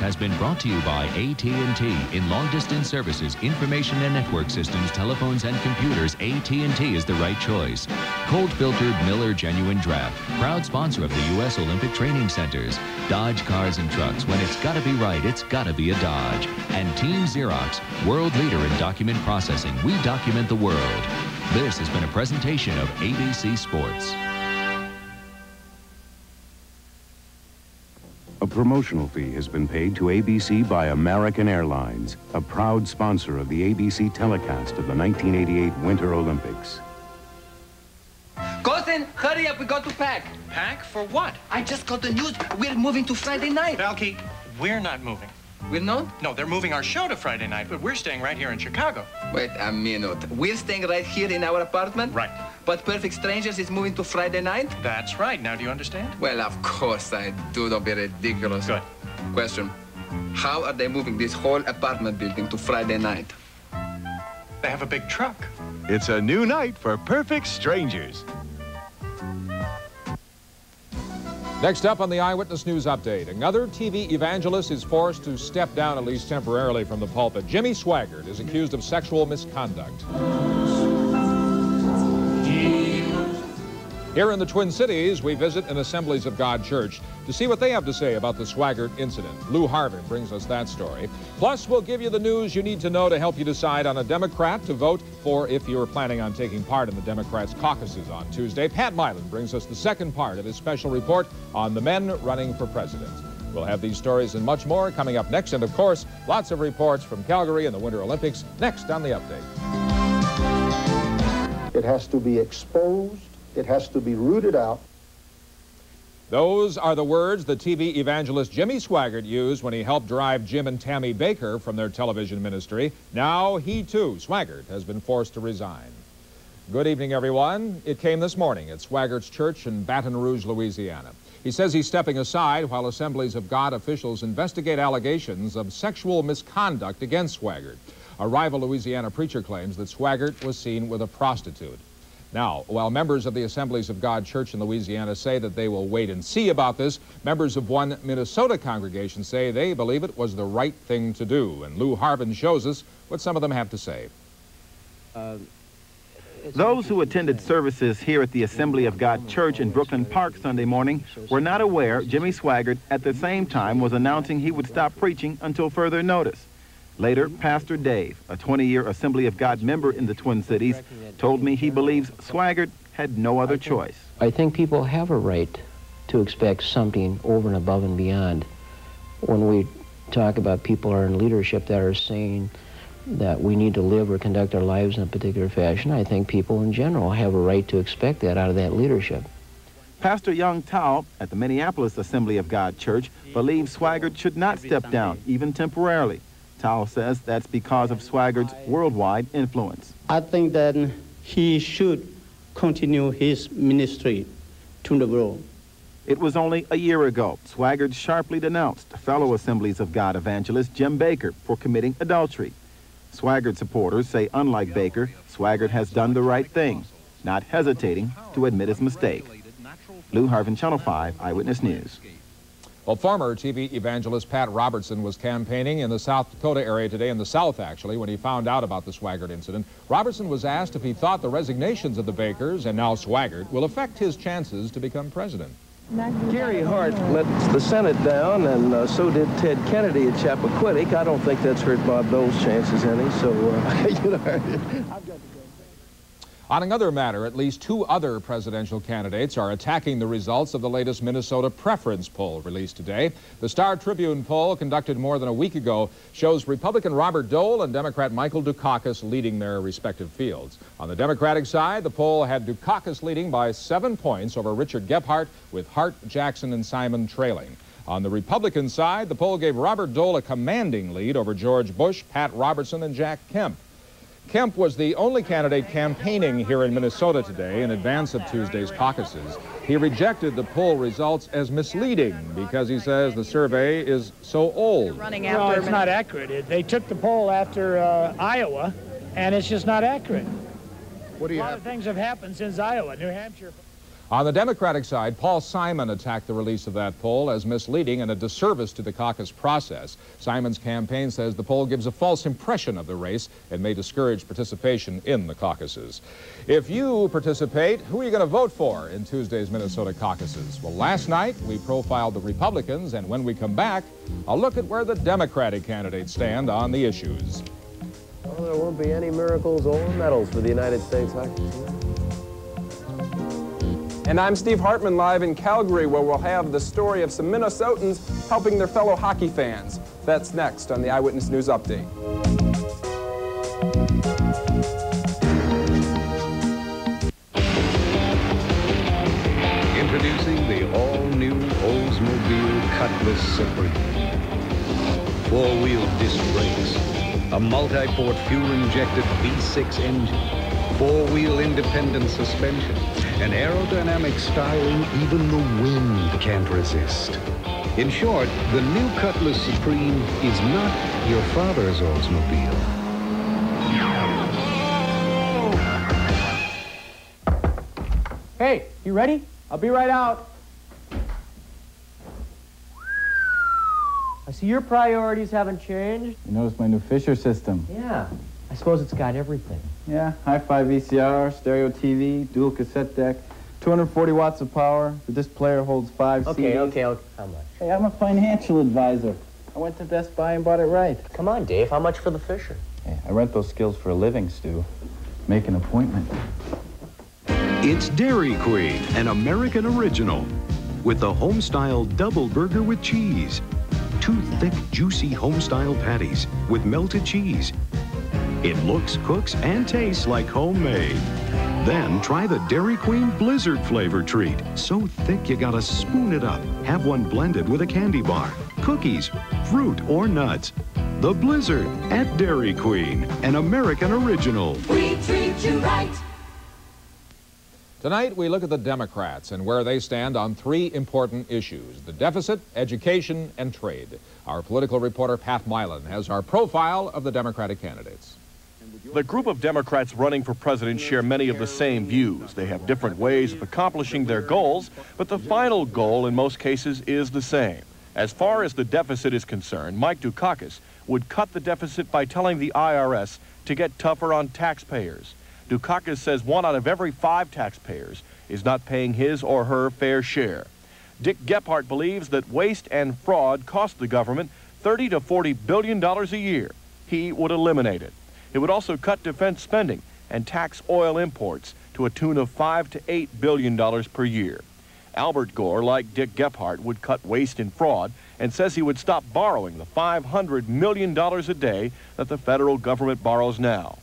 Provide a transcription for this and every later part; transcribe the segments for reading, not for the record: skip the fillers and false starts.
has been brought to you by AT&T. In long-distance services, information and network systems, telephones, and computers, AT&T is the right choice. Cold-filtered Miller Genuine Draft, proud sponsor of the U.S. Olympic Training Centers. Dodge Cars and Trucks. When it's gotta be right, it's gotta be a Dodge. And Team Xerox, world leader in document processing. We document the world. This has been a presentation of ABC Sports. A promotional fee has been paid to ABC by American Airlines, a proud sponsor of the ABC telecast of the 1988 Winter Olympics. Cousin, hurry up, we got to pack. Pack? For what? I just got the news. We're moving to Friday night. Valky, we're not moving. We're not? No, they're moving our show to Friday night, but we're staying right here in Chicago. Wait a minute. We're staying right here in our apartment? Right. But Perfect Strangers is moving to Friday night? That's right. Now, do you understand? Well, of course I do. Don't be ridiculous. Good. Question. How are they moving this whole apartment building to Friday night? They have a big truck. It's a new night for Perfect Strangers. Next up on the Eyewitness News Update, another TV evangelist is forced to step down, at least temporarily, from the pulpit. Jimmy Swaggart is accused of sexual misconduct. Here in the Twin Cities, we visit an Assemblies of God church to see what they have to say about the Swaggart incident. Lou Harvin brings us that story. Plus, we'll give you the news you need to know to help you decide on a Democrat to vote for if you are planning on taking part in the Democrats' caucuses on Tuesday. Pat Milan brings us the second part of his special report on the men running for president. We'll have these stories and much more coming up next. And, of course, lots of reports from Calgary and the Winter Olympics next on The Update. It has to be exposed. It has to be rooted out. Those are the words the TV evangelist Jimmy Swaggart used when he helped drive Jim and Tammy Baker from their television ministry. Now he, too, Swaggart, has been forced to resign. Good evening, everyone. It came this morning at Swaggart's church in Baton Rouge, Louisiana. He says he's stepping aside while Assemblies of God officials investigate allegations of sexual misconduct against Swaggart. A rival Louisiana preacher claims that Swaggart was seen with a prostitute. Now, while members of the Assemblies of God Church in Louisiana say that they will wait and see about this, members of one Minnesota congregation say they believe it was the right thing to do. And Lou Harvin shows us what some of them have to say. Those who attended services here at the Assembly of God Church in Brooklyn Park Sunday morning were not aware Jimmy Swaggart at the same time was announcing he would stop preaching until further notice. Later, Pastor Dave, a 20-year Assembly of God member in the Twin Cities, told me he believes Swaggart had no other choice. I think people have a right to expect something over and above and beyond. When we talk about people who are in leadership that are saying that we need to live or conduct our lives in a particular fashion, I think people in general have a right to expect that out of that leadership. Pastor Young Tao at the Minneapolis Assembly of God Church believes Swaggart should not step down, even temporarily. Tao says that's because of Swaggart's worldwide influence. I think that he should continue his ministry to the world. It was only a year ago Swaggart sharply denounced fellow Assemblies of God evangelist Jim Baker for committing adultery. Swaggart supporters say, unlike Baker, Swaggart has done the right thing, not hesitating to admit his mistake. Lou Harvin, Channel 5, Eyewitness News. Well, former TV evangelist Pat Robertson was campaigning in the South Dakota area today, in the South actually, when he found out about the Swaggart incident. Robertson was asked if he thought the resignations of the Bakers, and now Swaggart, will affect his chances to become president. Gary Hart let the Senate down, and so did Ted Kennedy at Chappaquiddick. I don't think that's hurt Bob Dole's chances any, so, you know, I've got to go. On another matter, at least two other presidential candidates are attacking the results of the latest Minnesota preference poll released today. The Star Tribune poll, conducted more than a week ago, shows Republican Robert Dole and Democrat Michael Dukakis leading their respective fields. On the Democratic side, the poll had Dukakis leading by 7 points over Richard Gephardt, with Hart, Jackson, and Simon trailing. On the Republican side, the poll gave Robert Dole a commanding lead over George Bush, Pat Robertson, and Jack Kemp. Kemp was the only candidate campaigning here in Minnesota today in advance of Tuesday's caucuses. He rejected the poll results as misleading because he says the survey is so old. Well, it's not accurate. They took the poll after Iowa, and it's just not accurate. A lot of things have happened since Iowa. New Hampshire. On the Democratic side, Paul Simon attacked the release of that poll as misleading and a disservice to the caucus process. Simon's campaign says the poll gives a false impression of the race and may discourage participation in the caucuses. If you participate, who are you going to vote for in Tuesday's Minnesota caucuses? Well, last night we profiled the Republicans, and when we come back, I'll look at where the Democratic candidates stand on the issues. Well, there won't be any miracles or medals for the United States hockey team. And I'm Steve Hartman, live in Calgary, where we'll have the story of some Minnesotans helping their fellow hockey fans. That's next on the Eyewitness News Update. Introducing the all-new Oldsmobile Cutlass Supreme. Four-wheel disc brakes, a multi-port fuel-injected V6 engine, four-wheel independent suspension, an aerodynamic styling even the wind can't resist. In short, the new Cutlass Supreme is not your father's Oldsmobile. Hey, you ready? I'll be right out. I see your priorities haven't changed. You notice my new Fisher system? Yeah, I suppose it's got everything. Yeah, hi-fi VCR, stereo TV, dual cassette deck, 240 watts of power. The disc player holds 5 CDs. Okay, how much? Hey, I'm a financial advisor. I went to Best Buy and bought it right. Come on, Dave, how much for the Fisher? Hey, I rent those skills for a living, Stu. Make an appointment. It's Dairy Queen, an American original, with the home-style double burger with cheese. 2 thick, juicy home-style patties with melted cheese. It looks, cooks, and tastes like homemade. Then try the Dairy Queen Blizzard flavor treat. So thick you gotta spoon it up. Have one blended with a candy bar, cookies, fruit, or nuts. The Blizzard at Dairy Queen, an American original. We treat you right. Tonight, we look at the Democrats and where they stand on 3 important issues: the deficit, education, and trade. Our political reporter, Pat Milan, has our profile of the Democratic candidates. The group of Democrats running for president share many of the same views. They have different ways of accomplishing their goals, but the final goal in most cases is the same. As far as the deficit is concerned, Mike Dukakis would cut the deficit by telling the IRS to get tougher on taxpayers. Dukakis says 1 out of every 5 taxpayers is not paying his or her fair share. Dick Gephardt believes that waste and fraud cost the government $30 to $40 billion a year. He would eliminate it. It would also cut defense spending and tax oil imports to a tune of $5 to $8 billion per year. Albert Gore, like Dick Gephardt, would cut waste and fraud and says he would stop borrowing the $500 million a day that the federal government borrows now.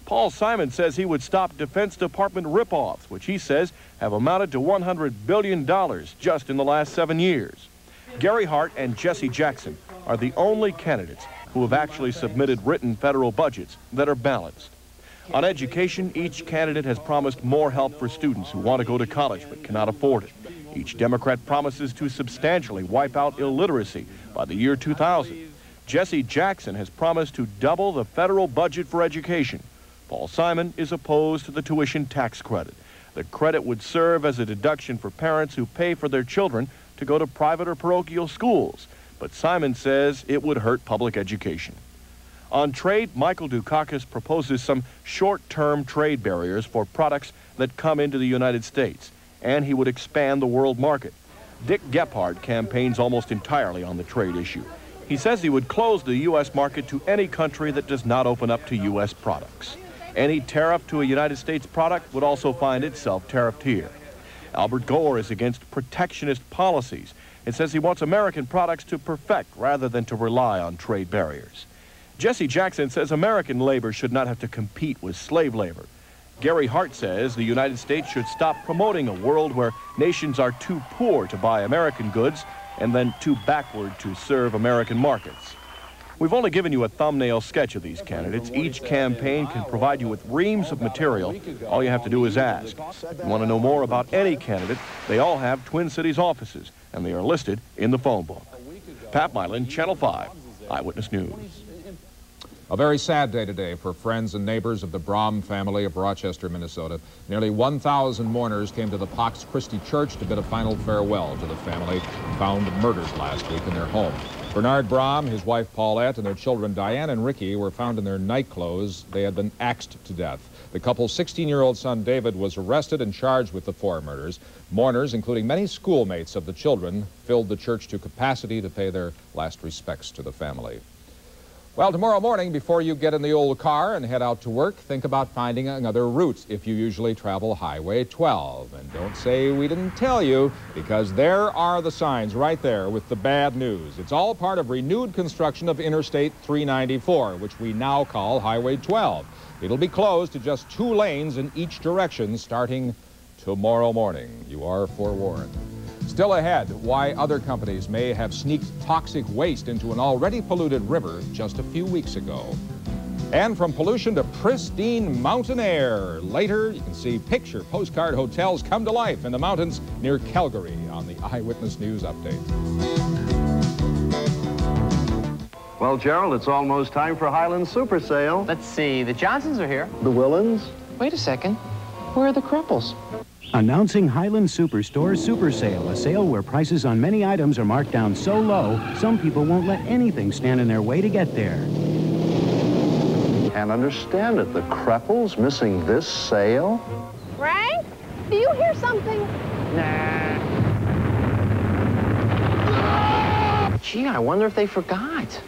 Paul Simon says he would stop Defense Department rip-offs, which he says have amounted to $100 billion just in the last 7 years. Gary Hart and Jesse Jackson are the only candidates who have actually submitted written federal budgets that are balanced. On education, each candidate has promised more help for students who want to go to college but cannot afford it. Each Democrat promises to substantially wipe out illiteracy by the year 2000. Jesse Jackson has promised to double the federal budget for education. Paul Simon is opposed to the tuition tax credit. The credit would serve as a deduction for parents who pay for their children to go to private or parochial schools. But Simon says it would hurt public education. On trade, Michael Dukakis proposes some short-term trade barriers for products that come into the United States, and he would expand the world market. Dick Gephardt campaigns almost entirely on the trade issue. He says he would close the U.S. market to any country that does not open up to U.S. products. Any tariff to a United States product would also find itself tariffed here. Albert Gore is against protectionist policies and says he wants American products to perfect rather than to rely on trade barriers. Jesse Jackson says American labor should not have to compete with slave labor. Gary Hart says the United States should stop promoting a world where nations are too poor to buy American goods and then too backward to serve American markets. We've only given you a thumbnail sketch of these candidates. Each campaign can provide you with reams of material. All you have to do is ask. If you want to know more about any candidate, they all have Twin Cities offices, and they are listed in the phone book. Pat Milan, Channel 5, Eyewitness News. A very sad day today for friends and neighbors of the Brahm family of Rochester, Minnesota. Nearly 1,000 mourners came to the Pax Christi Church to bid a final farewell to the family found murdered last week in their home. Bernard Brahm, his wife Paulette, and their children Diane and Ricky were found in their night clothes. They had been axed to death. The couple's 16-year-old son David was arrested and charged with the 4 murders. Mourners, including many schoolmates of the children, filled the church to capacity to pay their last respects to the family. Well, tomorrow morning, before you get in the old car and head out to work, think about finding another route if you usually travel Highway 12. And don't say we didn't tell you, because there are the signs right there with the bad news. It's all part of renewed construction of Interstate 394, which we now call Highway 12. It'll be closed to just 2 lanes in each direction starting tomorrow morning. You are forewarned. Still ahead, why other companies may have sneaked toxic waste into an already polluted river just a few weeks ago. And from pollution to pristine mountain air. Later, you can see picture postcard hotels come to life in the mountains near Calgary on the Eyewitness News Update. Well, Gerald, it's almost time for Highland Super Sale. Let's see, the Johnsons are here. The Willans? Wait a second. Where are the Crumples? Announcing Highland Superstore's Super Sale, a sale where prices on many items are marked down so low, some people won't let anything stand in their way to get there. Can't understand it. The Kreppels missing this sale? Frank, do you hear something? Nah. Gee, I wonder if they forgot.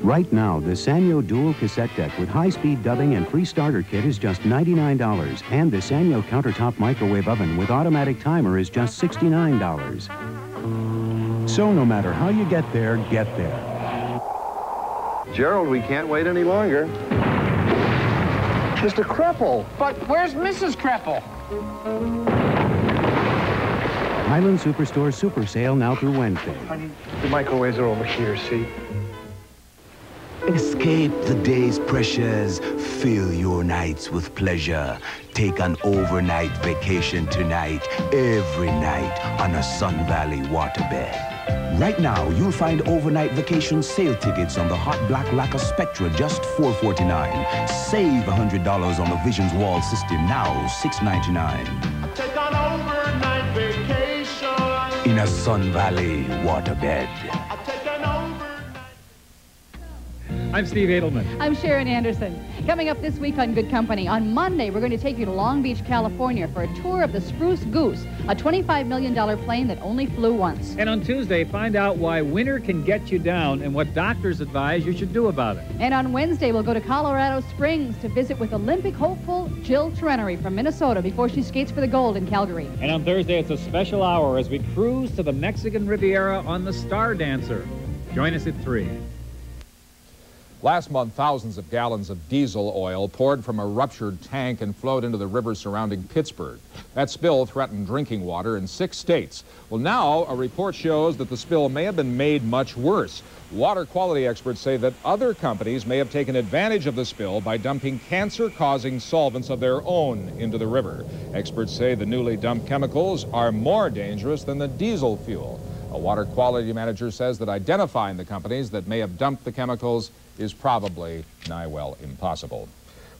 Right now, the Sanyo Dual Cassette Deck with high-speed dubbing and free starter kit is just $99, and the Sanyo Countertop Microwave Oven with automatic timer is just $69. So no matter how you get there, get there. Gerald, we can't wait any longer. Mr. Kreppel! But where's Mrs. Kreppel? Highland Superstore Super Sale now through Wednesday. Honey, the microwaves are over here, see? Escape the day's pressures. Fill your nights with pleasure. Take an overnight vacation tonight, every night on a Sun Valley waterbed. Right now, you'll find overnight vacation sale tickets on the hot black lacquer Spectra, just $449. Save $100 on the Visions Wall system, now $699. Take an overnight vacation In a Sun Valley waterbed. I'm Steve Edelman. I'm Sharon Anderson. Coming up this week on Good Company, on Monday, we're going to take you to Long Beach, California for a tour of the Spruce Goose, a $25 million plane that only flew once. And on Tuesday, find out why winter can get you down and what doctors advise you should do about it. And on Wednesday, we'll go to Colorado Springs to visit with Olympic hopeful Jill Trenery from Minnesota before she skates for the gold in Calgary. And on Thursday, it's a special hour as we cruise to the Mexican Riviera on the Star Dancer. Join us at 3. Last month, thousands of gallons of diesel oil poured from a ruptured tank and flowed into the river surrounding Pittsburgh. That spill threatened drinking water in 6 states. Well, now a report shows that the spill may have been made much worse. Water quality experts say that other companies may have taken advantage of the spill by dumping cancer-causing solvents of their own into the river. Experts say the newly dumped chemicals are more dangerous than the diesel fuel. A water quality manager says that identifying the companies that may have dumped the chemicals is probably nigh well impossible.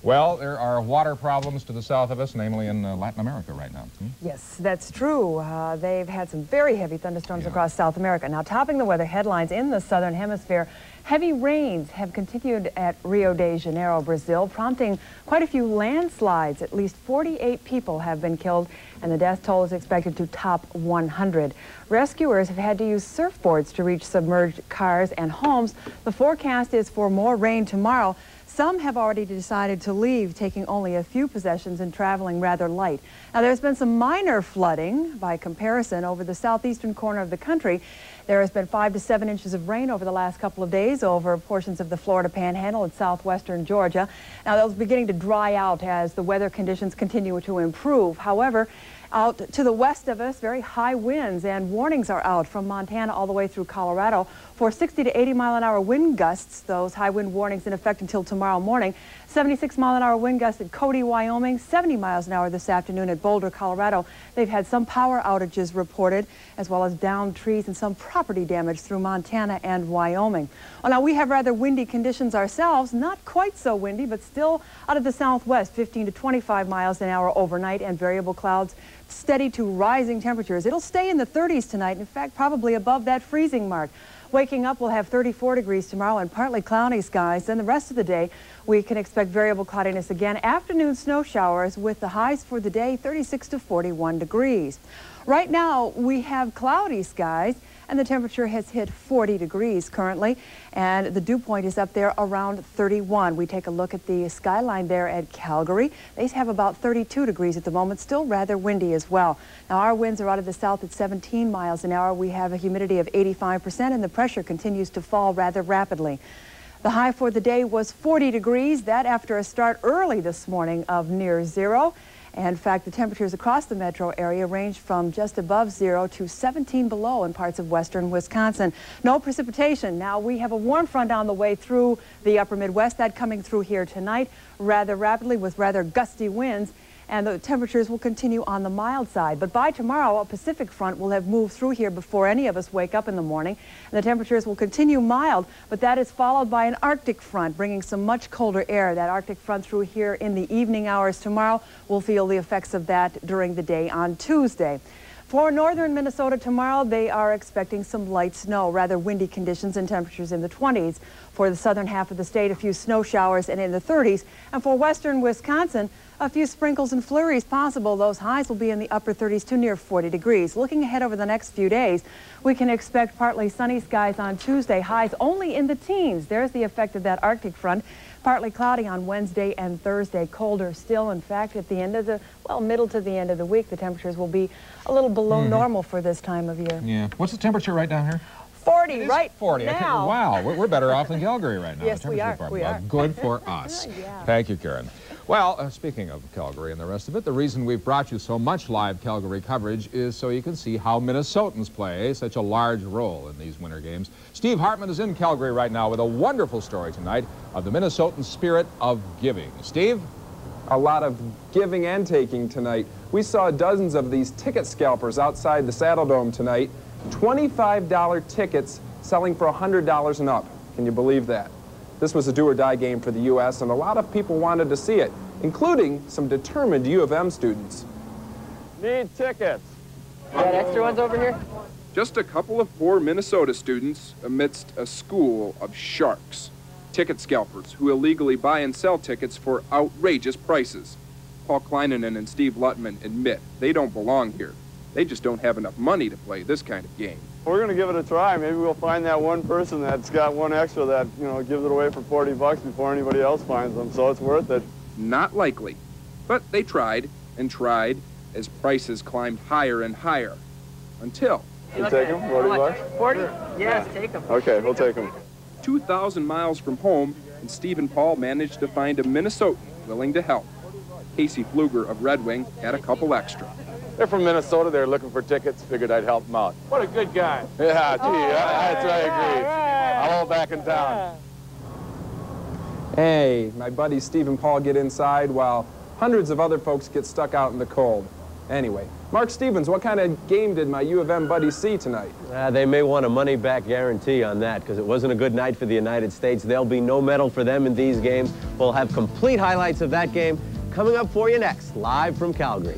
Well, there are water problems to the south of us, namely in Latin America right now. Yes, that's true. They've had some very heavy thunderstorms across South America. Now, topping the weather headlines in the southern hemisphere, heavy rains have continued at Rio de Janeiro, Brazil, prompting quite a few landslides. At least 48 people have been killed, and the death toll is expected to top 100. Rescuers have had to use surfboards to reach submerged cars and homes. The forecast is for more rain tomorrow. Some have already decided to leave, taking only a few possessions and traveling rather light. Now, there's been some minor flooding by comparison over the southeastern corner of the country. There has been 5 to 7 inches of rain over the last couple of days over portions of the Florida Panhandle and southwestern Georgia. Now, those are beginning to dry out as the weather conditions continue to improve. However, Out to the west of us, very high winds, and warnings are out from Montana all the way through Colorado for 60 to 80 mile an hour wind gusts. Those high wind warnings in effect until tomorrow morning. 76 mile an hour wind gusts at Cody, Wyoming, 70 miles an hour this afternoon at Boulder, Colorado. They've had some power outages reported, as well as downed trees and some property damage through Montana and Wyoming. Well, now we have rather windy conditions ourselves, not quite so windy, but still out of the southwest, 15 to 25 miles an hour overnight, and variable clouds steady to rising temperatures. It'll stay in the 30s tonight, in fact, probably above that freezing mark. Waking up, we'll have 34 degrees tomorrow and partly cloudy skies. Then the rest of the day, we can expect variable cloudiness again. Afternoon snow showers with the highs for the day 36 to 41 degrees. Right now, we have cloudy skies, and the temperature has hit 40 degrees currently, and the dew point is up there around 31. We take a look at the skyline there at Calgary. They have about 32 degrees at the moment, still rather windy as well. Now, our winds are out of the south at 17 miles an hour. We have a humidity of 85%, and the pressure continues to fall rather rapidly. The high for the day was 40 degrees, that after a start early this morning of near zero. In fact, the temperatures across the metro area range from just above 0 to 17 below in parts of western Wisconsin. No precipitation. Now, we have a warm front on the way through the upper Midwest, that coming through here tonight rather rapidly with rather gusty winds, and the temperatures will continue on the mild side. But by tomorrow, a Pacific front will have moved through here before any of us wake up in the morning, and the temperatures will continue mild, but that is followed by an Arctic front bringing some much colder air. That Arctic front through here in the evening hours tomorrow. We'll feel the effects of that during the day on Tuesday. For northern Minnesota tomorrow, they are expecting some light snow, rather windy conditions and temperatures in the 20s. For the southern half of the state, a few snow showers and in the 30s. And for western Wisconsin, a few sprinkles and flurries possible. Those highs will be in the upper 30s to near 40 degrees. Looking ahead over the next few days, we can expect partly sunny skies on Tuesday, highs only in the teens. There's the effect of that Arctic front. Partly cloudy on Wednesday and Thursday, colder still. In fact, at the end of the, well, middle to the end of the week, the temperatures will be a little below normal for this time of year. Yeah. What's the temperature right down here? 40 right 40. now. Wow, we're better off than Calgary right now. Yes, we are. We are. Good for us. Yeah. Thank you, Karen. Well, speaking of Calgary and the rest of it, the reason we've brought you so much live Calgary coverage is so you can see how Minnesotans play such a large role in these winter games. Steve Hartman is in Calgary right now with a wonderful story tonight of the Minnesotan spirit of giving. Steve? A lot of giving and taking tonight. We saw dozens of these ticket scalpers outside the Saddle Dome tonight. $25 tickets selling for $100 and up. Can you believe that? This was a do-or-die game for the U.S., and a lot of people wanted to see it, including some determined U of M students. Need tickets. Got extra ones over here? Just a couple of poor Minnesota students amidst a school of sharks. Ticket scalpers who illegally buy and sell tickets for outrageous prices. Paul Kleininen and Steve Lutman admit they don't belong here. They just don't have enough money to play this kind of game. We're going to give it a try. Maybe we'll find that one person that's got one extra that, you know, gives it away for 40 bucks before anybody else finds them, so it's worth it. Not likely. But they tried and tried as prices climbed higher and higher. Until... You take them? 40 bucks? 40? Yes, take them. Okay, we'll take them. 2,000 miles from home, and Steve and Paul managed to find a Minnesotan willing to help. Casey Pfluger of Red Wing had a couple extra. They're from Minnesota. They're looking for tickets. Figured I'd help them out. What a good guy. Yeah, gee, I agree. I'll hold back in town. Hey, my buddies Steve and Paul get inside while hundreds of other folks get stuck out in the cold. Anyway, Mark Stevens, what kind of game did my U of M buddies see tonight? They may want a money-back guarantee on that because it wasn't a good night for the United States. There'll be no medal for them in these games. We'll have complete highlights of that game coming up for you next, live from Calgary.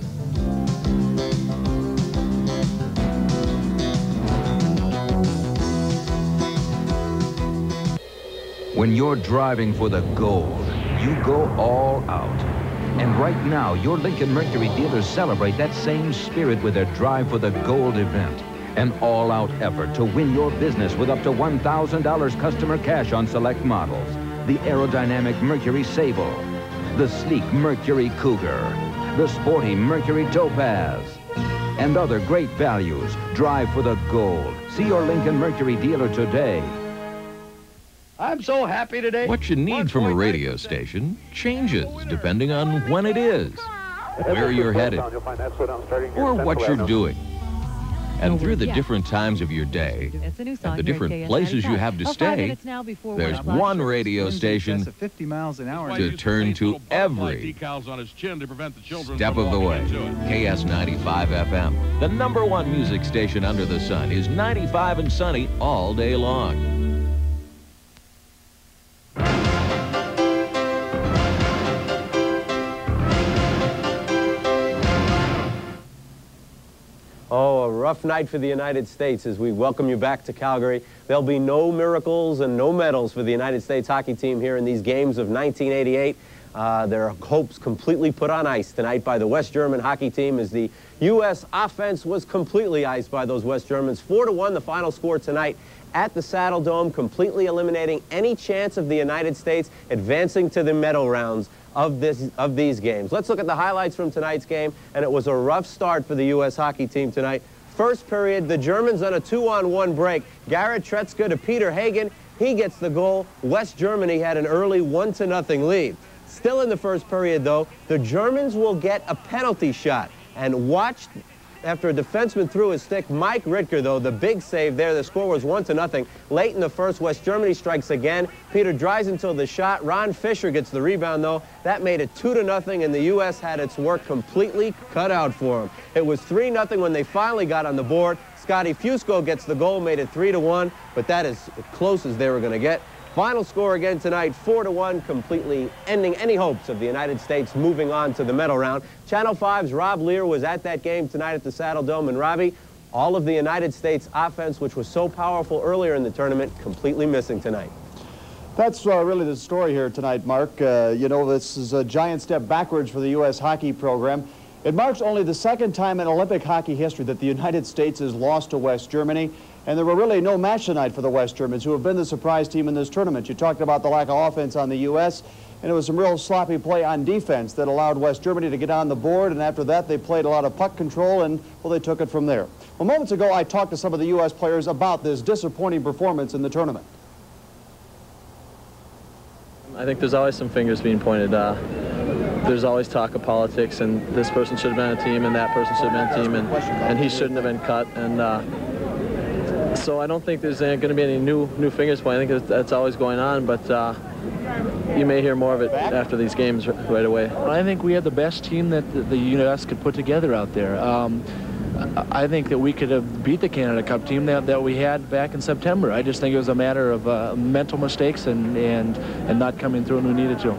When you're driving for the gold, you go all out. And right now, your Lincoln Mercury dealers celebrate that same spirit with their Drive for the Gold event. An all-out effort to win your business with up to $1,000 customer cash on select models. The aerodynamic Mercury Sable, the sleek Mercury Cougar, the sporty Mercury Topaz, and other great values. Drive for the gold. See your Lincoln Mercury dealer today. I'm so happy today. What you need from a radio station changes depending on when it is. where you're headed, or what you're doing. And through the different times of your day and the different places you have to stay, there's one radio station to turn to every step of the way. KS95 FM, the #1 music station under the sun, is 95 and sunny all day long. Oh, a rough night for the United States as we welcome you back to Calgary. There'll be no miracles and no medals for the United States hockey team here in these games of 1988. Their hopes completely put on ice tonight by the West German hockey team as the U.S. offense was completely iced by those West Germans. 4-1 the final score tonight at the Saddle Dome, completely eliminating any chance of the United States advancing to the medal rounds of these games. Let's look at the highlights from tonight's game, and it was a rough start for the U.S. hockey team tonight. First period, the Germans on a 2-on-1 break. Garrett Tretzka to Peter Hagen. He gets the goal. West Germany had an early 1-0 lead. Still in the first period, though, the Germans will get a penalty shot. And watch, after a defenseman threw his stick, Mike Ritker, though, the big save there. The score was 1-0. Late in the first, West Germany strikes again. Peter Dreisenthal the shot. Ron Fisher gets the rebound, though. That made it 2-0, and the U.S. had its work completely cut out for them. It was 3-0 when they finally got on the board. Scotty Fusco gets the goal, made it 3-1, but that is as close as they were going to get. Final score again tonight, 4-1, completely ending any hopes of the United States moving on to the medal round. Channel 5's Rob Lear was at that game tonight at the Saddle Dome, and Robbie, all of the United States offense, which was so powerful earlier in the tournament, completely missing tonight. That's really the story here tonight, Mark. You know, this is a giant step backwards for the U.S. hockey program. It marks only the second time in Olympic hockey history that the United States has lost to West Germany. And there were really no match tonight for the West Germans, who have been the surprise team in this tournament. You talked about the lack of offense on the U.S., and it was some real sloppy play on defense that allowed West Germany to get on the board, and after that they played a lot of puck control, and, well, they took it from there. Well, moments ago I talked to some of the U.S. players about this disappointing performance in the tournament. I think there's always some fingers being pointed. There's always talk of politics, and this person should have been a team, and that person should have been a team, and he shouldn't have been cut. And so I don't think there's going to be any new fingers pointing. I think that's always going on, but you may hear more of it after these games right away. I think we had the best team that the U.S. could put together out there. I think that we could have beat the Canada Cup team that we had back in September. I just think it was a matter of mental mistakes and not coming through when we needed to.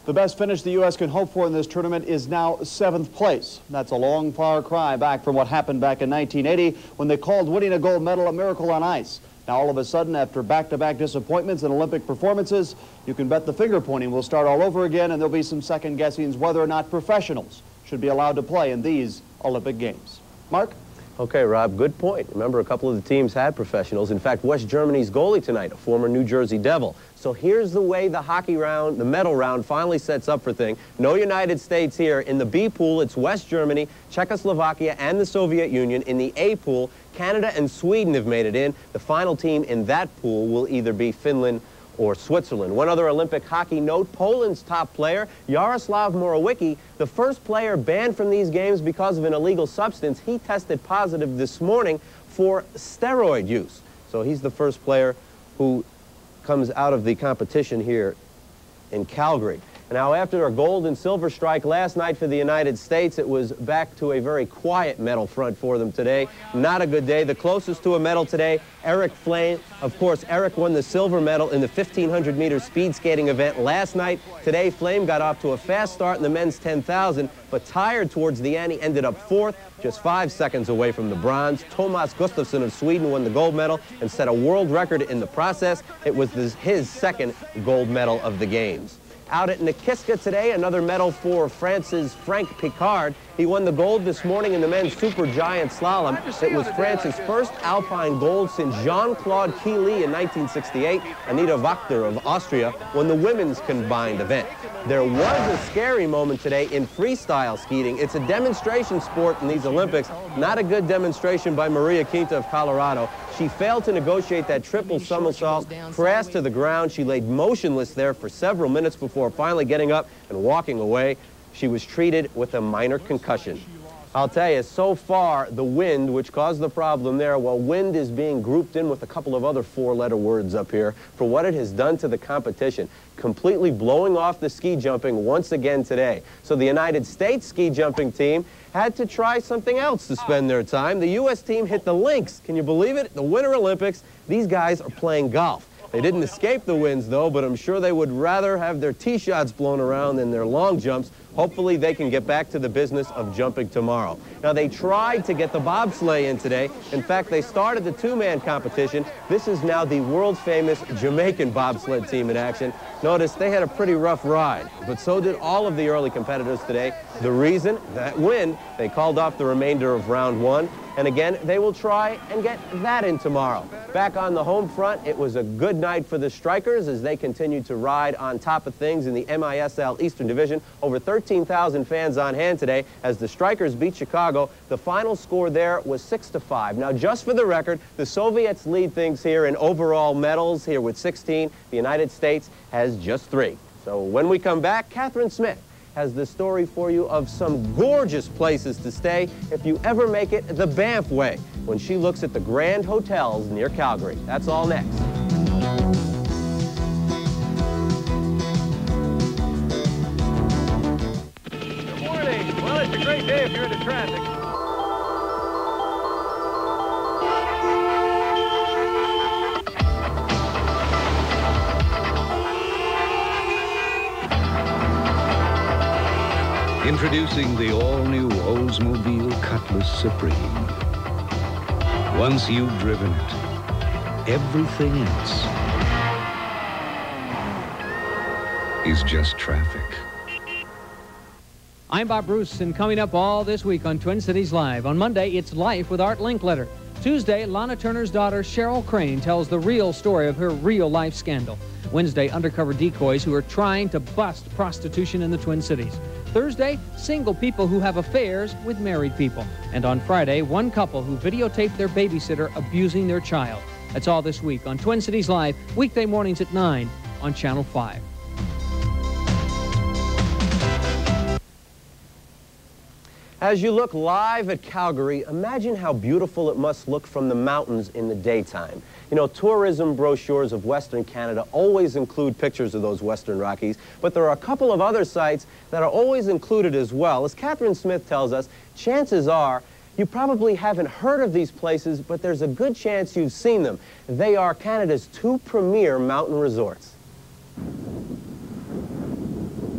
The best finish the U.S. can hope for in this tournament is now 7th place. That's a long, far cry back from what happened back in 1980 when they called winning a gold medal a miracle on ice. Now, all of a sudden, after back-to-back disappointments in Olympic performances, you can bet the finger-pointing will start all over again, and there'll be some second-guessings whether or not professionals should be allowed to play in these Olympic Games. Mark? Okay, Rob, good point. Remember, a couple of the teams had professionals. In fact, West Germany's goalie tonight, a former New Jersey Devil. So here's the way the hockey round, the medal round, finally sets up for things. No United States here. In the B pool, it's West Germany, Czechoslovakia, and the Soviet Union. In the A pool, Canada and Sweden have made it in. The final team in that pool will either be Finland or Switzerland. One other Olympic hockey note, Poland's top player, Jaroslav Morawicki, the first player banned from these games because of an illegal substance. He tested positive this morning for steroid use. So he's the first player who comes out of the competition here in Calgary. Now, after a gold and silver strike last night for the United States, it was back to a very quiet medal front for them today. Not a good day. The closest to a medal today, Eric Flame. Of course, Eric won the silver medal in the 1,500-meter speed skating event last night. Today, Flame got off to a fast start in the men's 10,000, but tired towards the end. He ended up 4th, just 5 seconds away from the bronze. Thomas Gustafsson of Sweden won the gold medal and set a world record in the process. It was his second gold medal of the Games. Out at Nikiska today, another medal for France's Frank Picard. He won the gold this morning in the men's supergiant slalom. It was France's first alpine gold since Jean-Claude Killy in 1968. Anita Wachter of Austria won the women's combined event. There was a scary moment today in freestyle skiing. It's a demonstration sport in these Olympics. Not a good demonstration by Maria Quinta of Colorado. She failed to negotiate that triple somersault, crashed to the ground. She laid motionless there for several minutes before finally getting up and walking away. She was treated with a minor concussion. I'll tell you, so far, the wind, which caused the problem there, well, wind is being grouped in with a couple of other four-letter words up here for what it has done to the competition, completely blowing off the ski jumping once again today. So the United States ski jumping team had to try something else to spend their time. The U.S. team hit the links. Can you believe it? The Winter Olympics, these guys are playing golf. They didn't escape the winds, though, but I'm sure they would rather have their tee shots blown around than their long jumps. Hopefully they can get back to the business of jumping tomorrow. Now, they tried to get the bobsleigh in today. In fact, they started the two-man competition. This is now the world-famous Jamaican bobsled team in action. Notice they had a pretty rough ride, but so did all of the early competitors today. The reason? That wind. They called off the remainder of round one. And again, they will try and get that in tomorrow. Back on the home front, it was a good night for the Strikers as they continued to ride on top of things in the MISL Eastern Division. Over 13,000 fans on hand today as the Strikers beat Chicago. The final score there was 6-5. Now, just for the record, the Soviets lead things here in overall medals here with 16. The United States has just 3. So when we come back, Catherine Smith has the story for you of some gorgeous places to stay if you ever make it the Banff way when she looks at the grand hotels near Calgary. That's all next. Good morning. Well, it's a great day if you're into traffic. Introducing the all-new Oldsmobile Cutlass Supreme. Once you've driven it, everything else is just traffic. I'm Bob Bruce, and coming up all this week on Twin Cities Live. On Monday, it's Life with Art Linkletter. Tuesday, Lana Turner's daughter, Cheryl Crane, tells the real story of her real-life scandal. Wednesday, undercover decoys who are trying to bust prostitution in the Twin Cities. Thursday, single people who have affairs with married people. And on Friday, one couple who videotaped their babysitter abusing their child. That's all this week on Twin Cities Live, weekday mornings at 9 on Channel 5. As you look live at Calgary, imagine how beautiful it must look from the mountains in the daytime. You know, tourism brochures of Western Canada always include pictures of those Western Rockies, but there are a couple of other sites that are always included as well. As Catherine Smith tells us, chances are you probably haven't heard of these places, but there's a good chance you've seen them. They are Canada's 2 premier mountain resorts.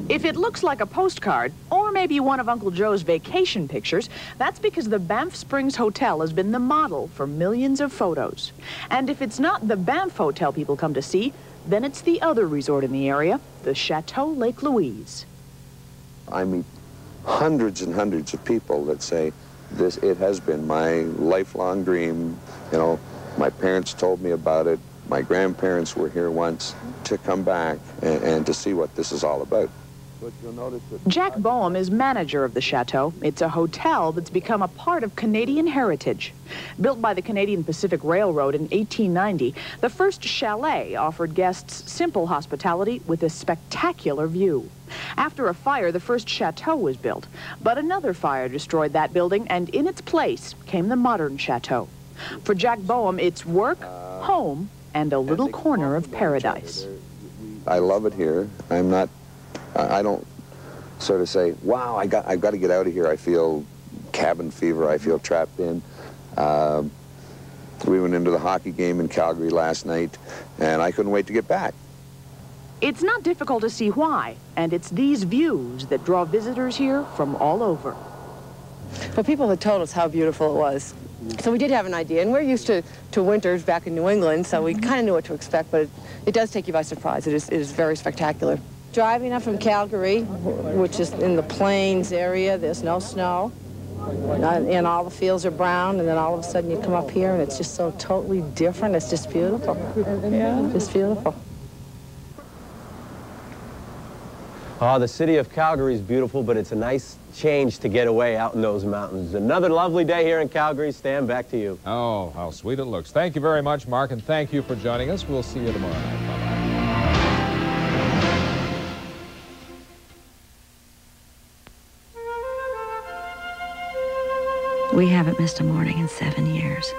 If it looks like a postcard, or maybe one of Uncle Joe's vacation pictures, that's because the Banff Springs Hotel has been the model for millions of photos. And if it's not the Banff Hotel people come to see, then it's the other resort in the area, the Chateau Lake Louise. I meet hundreds and hundreds of people that say, it has been my lifelong dream. You know, my parents told me about it. My grandparents were here once, to come back and to see what this is all about. But you'll notice that Jack Boehm is manager of the Chateau. It's a hotel that's become a part of Canadian heritage. Built by the Canadian Pacific Railroad in 1890, the first chalet offered guests simple hospitality with a spectacular view. After a fire, the first chateau was built, but another fire destroyed that building, and in its place came the modern chateau. For Jack Boehm, it's work, home, and a little corner of paradise. I love it here. I don't sort of say, wow, I've got to get out of here. I feel cabin fever. I feel trapped in. We went into the hockey game in Calgary last night, and I couldn't wait to get back. It's not difficult to see why, and it's these views that draw visitors here from all over. Well, people had told us how beautiful it was. So we did have an idea, and we're used to winters back in New England, so we kind of knew what to expect, but it does take you by surprise. It is very spectacular. Driving up from Calgary, which is in the plains area, there's no snow, and all the fields are brown, and then all of a sudden you come up here and it's just so totally different. It's just beautiful. Yeah. Just beautiful. Oh, the city of Calgary is beautiful, but it's a nice change to get away out in those mountains. Another lovely day here in Calgary. Stan, back to you. Oh, how sweet it looks. Thank you very much, Mark, and thank you for joining us. We'll see you tomorrow night. Bye-bye. We haven't missed a morning in 7 years.